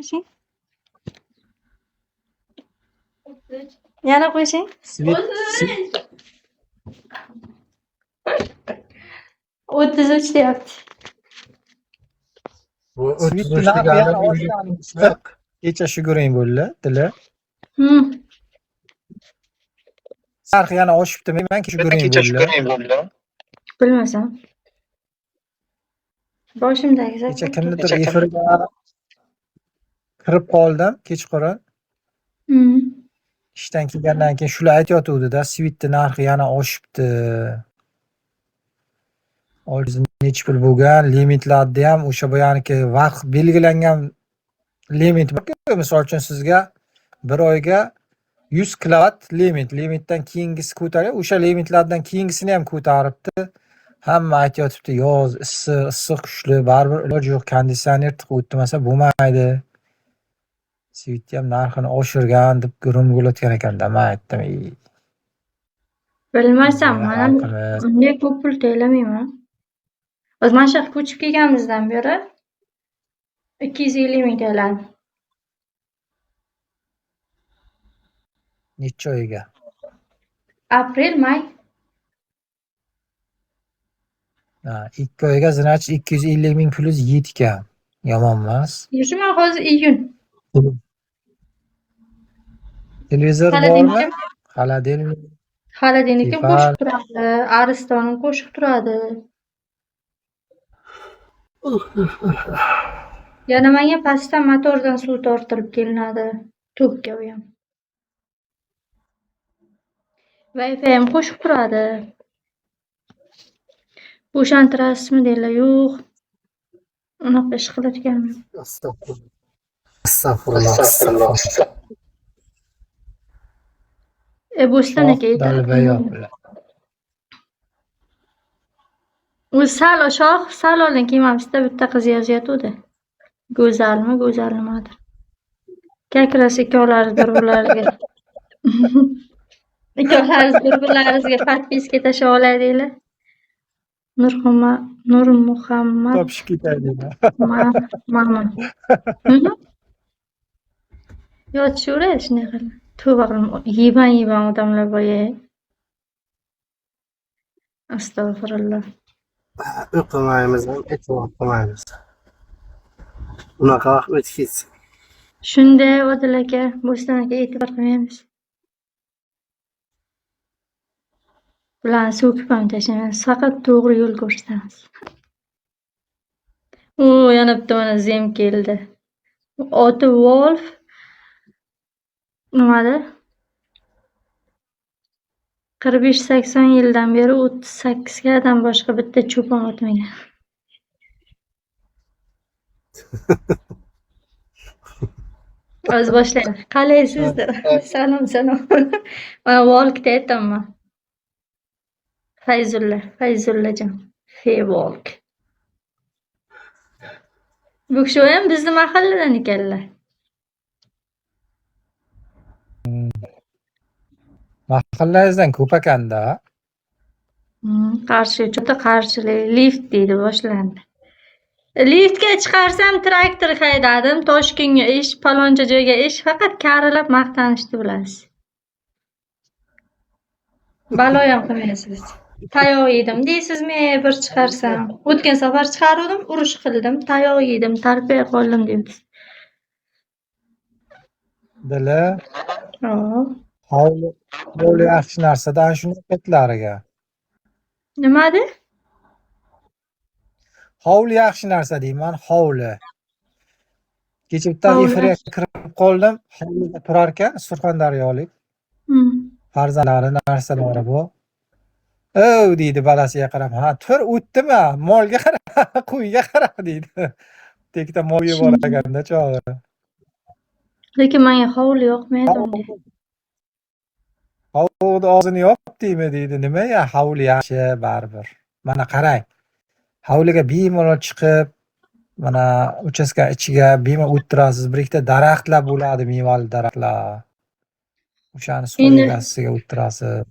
Qo'shing. Yana qo'shing. Svit 33 deyapti. Bu Svitni 33 narxi degani yana oshgani 40. Kecha shuguring bo'ldi, Dili. Narxi yana oshibdimi? Men shuguring bo'ldi. Bilmasam. Boshimdagi Kecha kimnidir efiriga kirib qoldim kechqurun. Ishdan kelgandan keyin shular aytayotgandi-da, svitni narxi yana oshibdi. Necha pul bo'lgan, limitlarni ham o'sha boyaniki vaqt belgilangan limit bor-ku, misol uchun sizga bir oyga 100 kilovat limitdan keyingisi ko'tarib, o'sha limitlardan keyingisini ham ko'taribdi. Hamma aytayotibdi, yoz issiq kuchli, baribir iloji yo'q, konditsioner tiqib o'tmasa bo'lmaydi. Svitni ham narxini oshirgan deb gurum bo'layotgan ekanda, men aytdim. Bilmasam, mana bunday ko'p pul to'lamayman. Biz mana shu yoqqa ko'chib kelganimizdan beri 250 ming to'ladim. Necha oyga? Aprel, may. Ha, 2 oyga значит 250 ming plyus yetgan. Yomon emas. Shuma hozir iyun. Televizor bormi? Xolodilnikka qo'shib turadi, Aristonim qo'shib turadi. Yana menga pastdan motordan suv tortilib kelinadi. Tokga u ham. Wi-Fi ham qo'shib turadi. Bo'shantirasizmi deylar, yo'q. Unaqa ish qilayotganman. Astag'firulloh. Bo'ston aka aytadi. U sal oldin kelmabsiz-da, bitta qiz yozyotgandi. Go'zalmi, go'zal nimadir. Kakras ikkovlari bir-birlariga. Ikkovlari bir-birlariga podpiska tashlab oladinglar. Nur Muhammad Topishib ketadi. Mama. Yotishaveradi shunday qilib. Tavba qildim. Yiban odamlar boya. Astag'firulloh. O'qimaymiz ham, e'tibor qilmaymiz. Unaqa vaqt o'tib ketsin. Shunday Odil aka, Bo'ston aka e'tibor qilmaymiz. Bularni so'kib ham tashlaymiz. Faqat to'g'ri yo'l ko'rsatamiz. Yana bitta mana zem keldi. Oti Wolf. Nimada? 45-80 yildan beri 38 gadan boshqa bitta cho'pon o'tmagan. O'z boshlayman. Qalaysizlar? Salom. Mana Volkda aytaman. Fayzullajon. Volk. Bu kishi ham bizni mahalladan ekanlar. Mahallangizdan ko'p ekanda. Qarshilik lift deydi boshlandi. Liftga chiqarsam traktor haydadim, Toshkentga ish, paloncha joyga ish, faqat karilab maqtanishni bilasiz. Balo ham qilmaysiz. Tayoq yedim deysizmi, bir chiqarsam. O'tgan safar chiqardim, urush qildim, tayoq yedim, tarbiya qoldim deysiz. Dili. Hovli yaxshi narsa-da, ana shunday petlariga. Nimadi? Hovli yaxshi narsa deyman, hovli. Kecha bitta efirga kirib qoldim, hovlida turar ekan, surxondaryolik. Farzandlari narsalari bu. Deydi balasiga qarab, ha, tur o'tdimi? Molga qara, qo'yga qara deydi. Tekda mol yeb olganda chog'i. Lekin menga hovli yoqmaydi. Hovli og'zini yop deymi deydi. Nima ya, hovli yaxshi baribir. Mana qarang. Hovliga bemalol chiqib, mana uchastka ichiga bemalol o'tirasiz. Bir ikkita daraxtlar bo'ladi, mevali daraxtlar. O'shani soyasiga o'tirasiz.